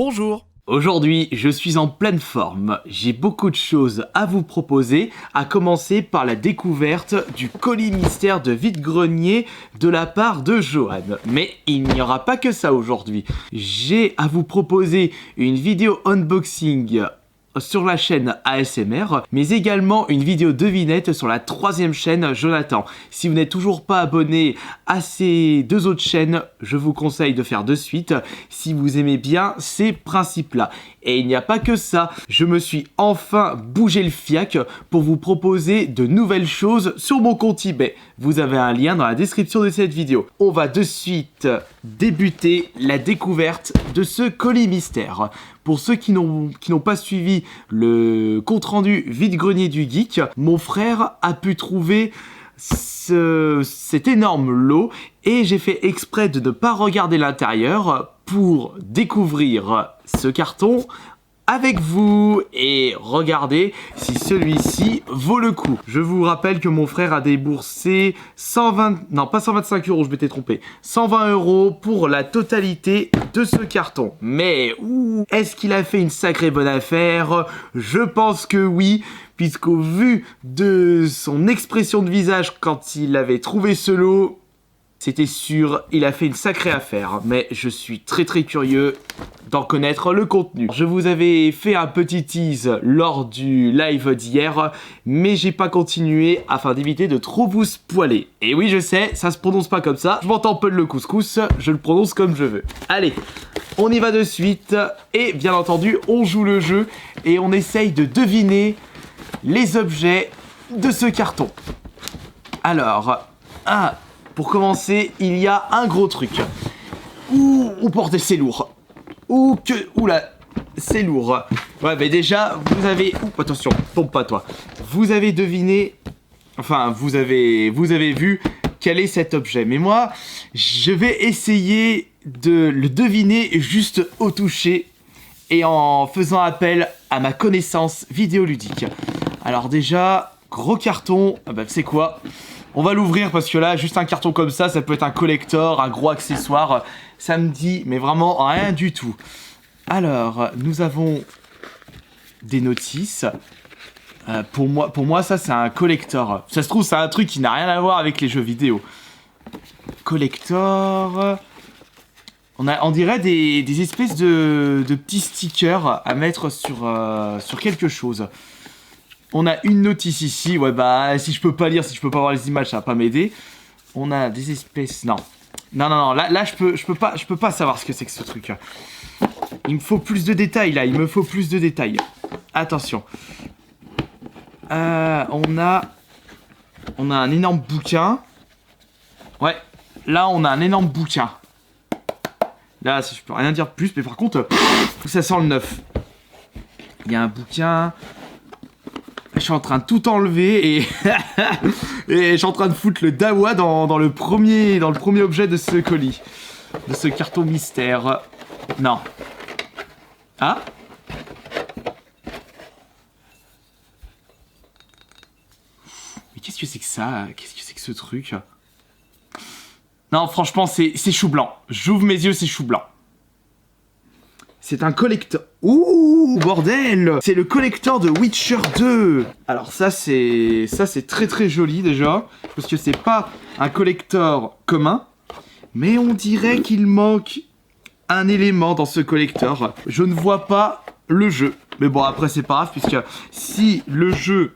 Bonjour. Aujourd'hui, je suis en pleine forme. J'ai beaucoup de choses à vous proposer, à commencer par la découverte du colis mystère de vide-grenier de la part de Johan. Mais il n'y aura pas que ça aujourd'hui. J'ai à vous proposer une vidéo unboxing sur la chaîne ASMR, mais également une vidéo devinette sur la troisième chaîne Jonathan. Si vous n'êtes toujours pas abonné à ces deux autres chaînes, je vous conseille de faire de suite si vous aimez bien ces principes-là. Et il n'y a pas que ça, je me suis enfin bougé le fiac pour vous proposer de nouvelles choses sur mon compte eBay. Vous avez un lien dans la description de cette vidéo. On va de suite débuter la découverte de ce colis mystère. Pour ceux qui n'ont pas suivi le compte-rendu vide-grenier du geek, mon frère a pu trouver cet énorme lot et j'ai fait exprès de ne pas regarder l'intérieur pour découvrir ce carton avec vous et regardez si celui-ci vaut le coup. Je vous rappelle que mon frère a déboursé 125 euros, je m'étais trompé, 120 euros pour la totalité de ce carton. Mais est-ce qu'il a fait une sacrée bonne affaire? Je pense que oui, puisqu'au vu de son expression de visage quand il avait trouvé ce lot, c'était sûr, il a fait une sacrée affaire, mais je suis très curieux d'en connaître le contenu. Je vous avais fait un petit tease lors du live d'hier, mais j'ai pas continué afin d'éviter de trop vous spoiler. Et oui, je sais, ça se prononce pas comme ça, je m'entends peu le couscous, je le prononce comme je veux. Allez, on y va de suite, et bien entendu, on joue le jeu, et on essaye de deviner les objets de ce carton. Alors, pour commencer, il y a un gros truc. Bordel, c'est lourd. Oula, c'est lourd. Ouais, mais déjà, vous avez... attention, tombe pas toi. Vous avez deviné... Enfin, vous avez vu quel est cet objet. Mais moi, je vais essayer de le deviner juste au toucher et en faisant appel à ma connaissance vidéoludique. Alors déjà, gros carton, c'est quoi ? On va l'ouvrir parce que là, juste un carton comme ça, ça peut être un collector, un gros accessoire. Ça me dit, mais vraiment rien du tout. Alors, nous avons des notices. Pour moi, ça, c'est un collector. Ça se trouve, c'est un truc qui n'a rien à voir avec les jeux vidéo. Collector... On dirait des espèces de petits stickers à mettre sur quelque chose. On a une notice ici, ouais si je peux pas lire, si je peux pas voir les images, ça va pas m'aider. On a des espèces, non, là je peux pas savoir ce que c'est que ce truc. Il me faut plus de détails là, Attention. On a un énorme bouquin. Ouais, là on a un énorme bouquin. Là, je peux rien dire de plus, mais par contre, ça sent le neuf. Il y a un bouquin... Je suis en train de tout enlever et je suis en train de foutre le dawa dans le premier objet de ce colis. De ce carton mystère. Non. Ah ? Mais qu'est-ce que c'est que ça ? Qu'est-ce que c'est que ce truc ? Non, franchement, c'est chou blanc. J'ouvre mes yeux, c'est chou blanc. C'est un collector. Bordel! C'est le collector de Witcher 2. Alors ça c'est très joli déjà, parce que c'est pas un collector commun, mais on dirait qu'il manque un élément dans ce collector. Je ne vois pas le jeu. Mais bon, après c'est pas grave, puisque si le jeu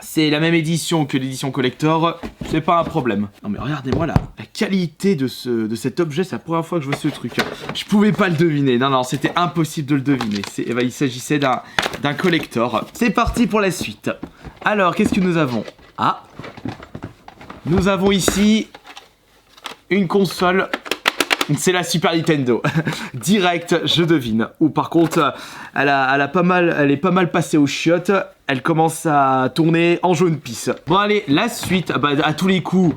c'est la même édition que l'édition collector, c'est pas un problème. Non mais regardez-moi là, la qualité de cet objet, c'est la première fois que je vois ce truc. Je pouvais pas le deviner, non, c'était impossible de le deviner. Il s'agissait d'un collector. C'est parti pour la suite. Alors, qu'est-ce que nous avons? Nous avons ici une console. C'est la Super Nintendo. Direct, je devine. Ou par contre, elle est pas mal passée aux chiottes. Elle commence à tourner en jaune pisse. Bon allez, la suite. À tous les coups,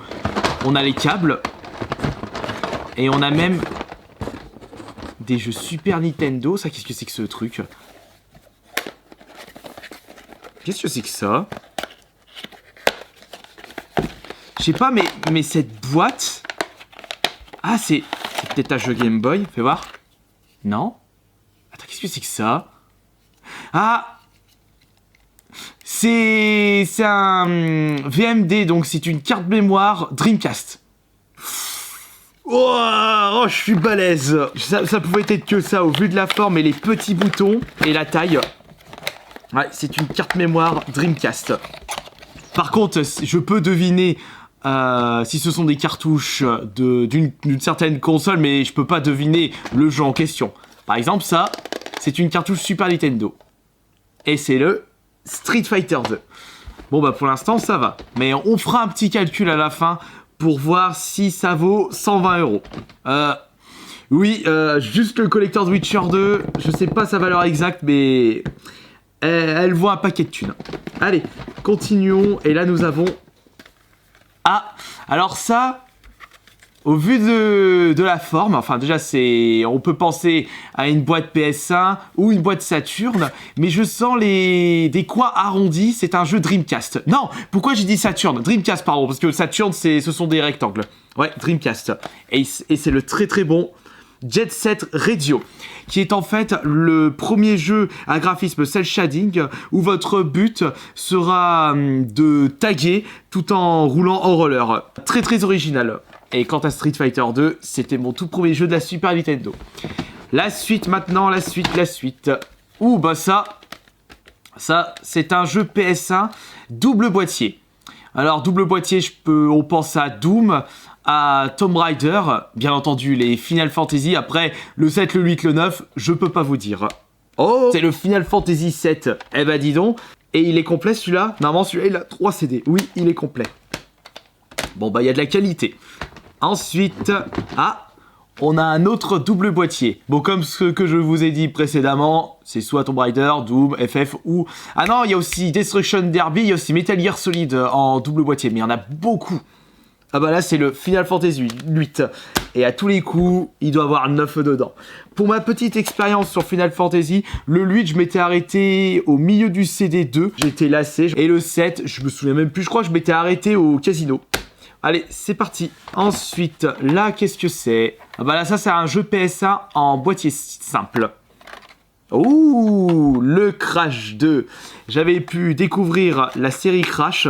on a les câbles. Et on a même des jeux Super Nintendo. Ça, qu'est-ce que c'est que ce truc? Qu'est-ce que c'est que ça? Je sais pas, mais cette boîte... Ah, c'est peut-être un jeu Game Boy. Fais voir. Non. que c'est que ça? Ah, c'est un VMD, donc c'est une carte mémoire Dreamcast. Oh, je suis balèze. Ça pouvait être que ça au vu de la forme et les petits boutons et la taille. Ouais, c'est une carte mémoire Dreamcast. Par contre, je peux deviner si ce sont des cartouches d'une certaine console, mais je peux pas deviner le jeu en question. Par exemple, ça, c'est une cartouche Super Nintendo. Et c'est le Street Fighter 2. Bon, bah pour l'instant, ça va. Mais on fera un petit calcul à la fin pour voir si ça vaut 120 €. Oui, juste le collector de Witcher 2, je sais pas sa valeur exacte, mais elle vaut un paquet de thunes. Allez, continuons. Et là, nous avons... Ah, alors ça, au vu de la forme, enfin déjà, on peut penser à une boîte PS1 ou une boîte Saturn, mais je sens des coins arrondis, c'est un jeu Dreamcast. Non, pourquoi j'ai dit Saturn? Dreamcast, pardon, parce que Saturn, ce sont des rectangles. Ouais, Dreamcast. Et c'est le très très bon Jet Set Radio, qui est en fait le premier jeu à graphisme cel shading où votre but sera de taguer tout en roulant en roller. Très très original. Et quant à Street Fighter 2, c'était mon tout premier jeu de la Super Nintendo. La suite maintenant, la suite. Ouh bah ça c'est un jeu PS1 double boîtier. Alors double boîtier, on pense à Doom, à Tomb Raider, bien entendu les Final Fantasy, après le 7, le 8, le 9, je peux pas vous dire. Oh, c'est le Final Fantasy 7, eh ben dis donc, et il est complet celui-là? Normalement celui-là il a 3 CD, oui il est complet. Bon bah il y a de la qualité. Ensuite, on a un autre double boîtier. Bon, comme ce que je vous ai dit précédemment, c'est soit Tomb Raider, Doom, FF ou... Ah non, il y a aussi Destruction Derby, il y a aussi Metal Gear Solid en double boîtier, mais il y en a beaucoup. Ah bah là, c'est le Final Fantasy 8. Et à tous les coups, il doit avoir 9 dedans. Pour ma petite expérience sur Final Fantasy, le 8, je m'étais arrêté au milieu du CD2. J'étais lassé. Et le 7, je me souviens même plus, je crois que je m'étais arrêté au casino. Allez, c'est parti. Ensuite, là, qu'est-ce que c'est? Ah bah là, ça, c'est un jeu PS1 en boîtier simple. Ouh, le Crash 2. J'avais pu découvrir la série Crash.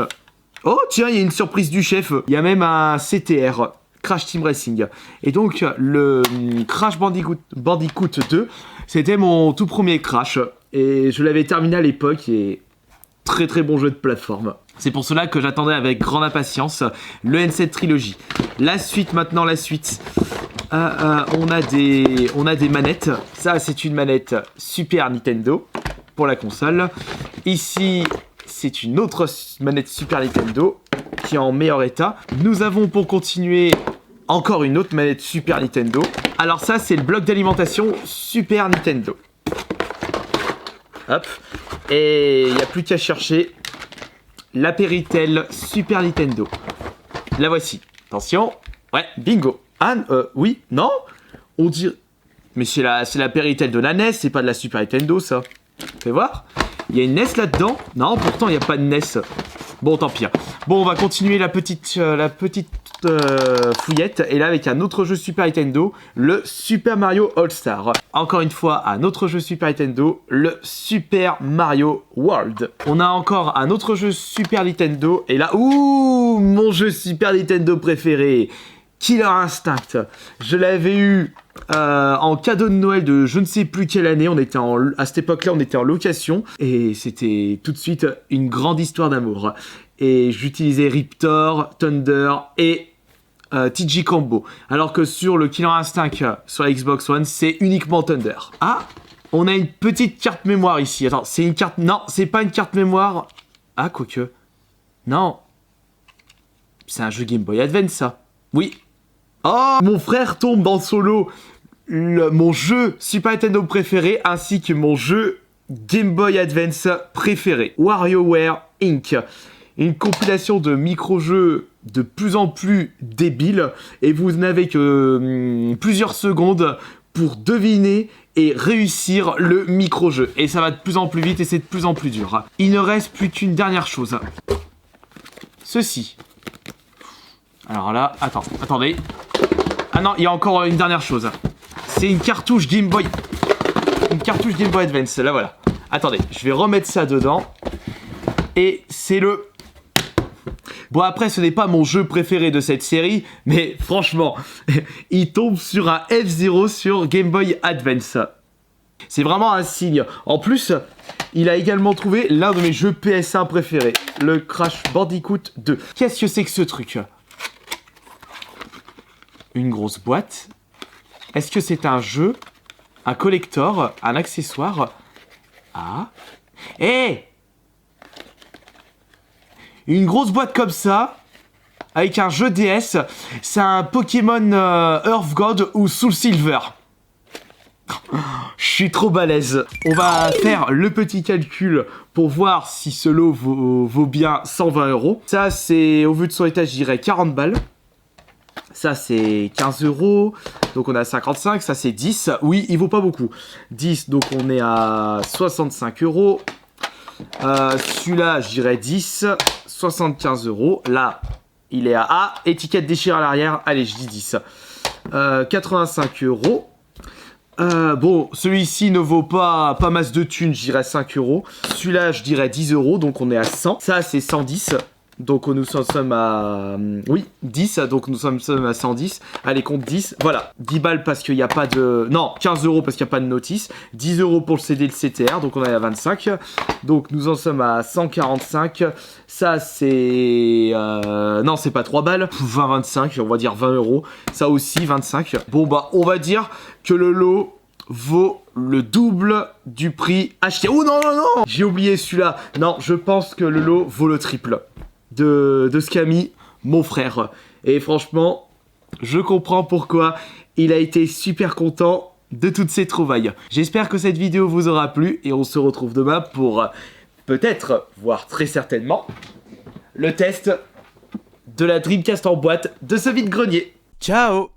Oh, tiens, il y a une surprise du chef. Il y a même un CTR, Crash Team Racing. Et donc, le Crash Bandicoot 2, c'était mon tout premier Crash. Et je l'avais terminé à l'époque et très très bon jeu de plateforme. C'est pour cela que j'attendais avec grande impatience le N7 Trilogy. La suite maintenant, la suite. On a des manettes. Ça, c'est une manette Super Nintendo pour la console. Ici, c'est une autre manette Super Nintendo qui est en meilleur état. Nous avons pour continuer encore une autre manette Super Nintendo. Alors ça, c'est le bloc d'alimentation Super Nintendo. Hop. Et il n'y a plus qu'à chercher la Péritel Super Nintendo. La voici. Attention. Ouais, bingo. Ah, oui, non? On dirait... Mais c'est la Péritel de la NES, c'est pas de la Super Nintendo, ça. Fais voir. Il y a une NES là-dedans. Non, pourtant, il n'y a pas de NES. Bon, tant pis. Bon, on va continuer la petite fouillette. Et là, avec un autre jeu Super Nintendo, le Super Mario All-Star. Encore une fois, un autre jeu Super Nintendo, le Super Mario World. On a encore un autre jeu Super Nintendo. Et là, ouh, mon jeu Super Nintendo préféré, Killer Instinct. Je l'avais eu en cadeau de Noël de je ne sais plus quelle année. À cette époque-là, on était en location. Et c'était tout de suite une grande histoire d'amour. Et j'utilisais Riptor, Thunder et TG Combo. Alors que sur le Killer Instinct sur la Xbox One, c'est uniquement Thunder. Ah, on a une petite carte mémoire ici. Attends, c'est une carte... Non, c'est pas une carte mémoire. Ah, quoique. Non. C'est un jeu Game Boy Advance, ça. Oui. Oh, mon frère tombe dans Solo. Mon jeu Super Nintendo préféré, ainsi que mon jeu Game Boy Advance préféré. WarioWare Inc. Une compilation de micro-jeux de plus en plus débiles. Et vous n'avez que plusieurs secondes pour deviner et réussir le micro-jeu. Et ça va de plus en plus vite et c'est de plus en plus dur. Il ne reste plus qu'une dernière chose. Ceci. Alors là, attendez. Ah non, il y a encore une dernière chose. C'est une cartouche Game Boy. une cartouche Game Boy Advance, là voilà. Attendez, je vais remettre ça dedans. Et c'est le... Bon après ce n'est pas mon jeu préféré de cette série, mais franchement, il tombe sur un F-Zero sur Game Boy Advance. C'est vraiment un signe. En plus, il a également trouvé l'un de mes jeux PS1 préférés, le Crash Bandicoot 2. Qu'est-ce que c'est que ce truc? Une grosse boîte. Est-ce que c'est un jeu? Un collector? Un accessoire? Ah. Hé! Une grosse boîte comme ça, avec un jeu DS, c'est un Pokémon Earth God ou Soul Silver. Je suis trop balèze. On va faire le petit calcul pour voir si ce lot vaut bien 120 €. Ça, c'est, au vu de son état, je dirais 40 balles. Ça, c'est 15 €. Donc, on a 55. Ça, c'est 10. Oui, il vaut pas beaucoup. 10, donc on est à 65 €. Celui-là, je dirais 10. 75 €. Là, il est à A. Étiquette déchirée à l'arrière. Allez, je dis 10. 85 €. Bon, celui-ci ne vaut pas masse de thunes, je dirais 5 €. Celui-là, je dirais 10 €, donc on est à 100. Ça, c'est 110. Donc nous sommes à... Oui, 10, donc nous sommes à 110. Allez, compte 10. Voilà, 10 balles parce qu'il n'y a pas de... Non, 15 € parce qu'il n'y a pas de notice. 10 € pour le CD et le CTR, donc on est à 25. Donc nous en sommes à 145. Ça, c'est... Non, c'est pas 3 balles. 20, 25, on va dire 20 €. Ça aussi, 25. Bon, bah, on va dire que le lot vaut le double du prix acheté. Oh non, non, non! J'ai oublié celui-là. Non, je pense que le lot vaut le triple de ce qu'a mis mon frère. Et franchement, je comprends pourquoi il a été super content de toutes ces trouvailles. J'espère que cette vidéo vous aura plu et on se retrouve demain pour peut-être, voire très certainement, le test de la Dreamcast en boîte de ce vide-grenier. Ciao!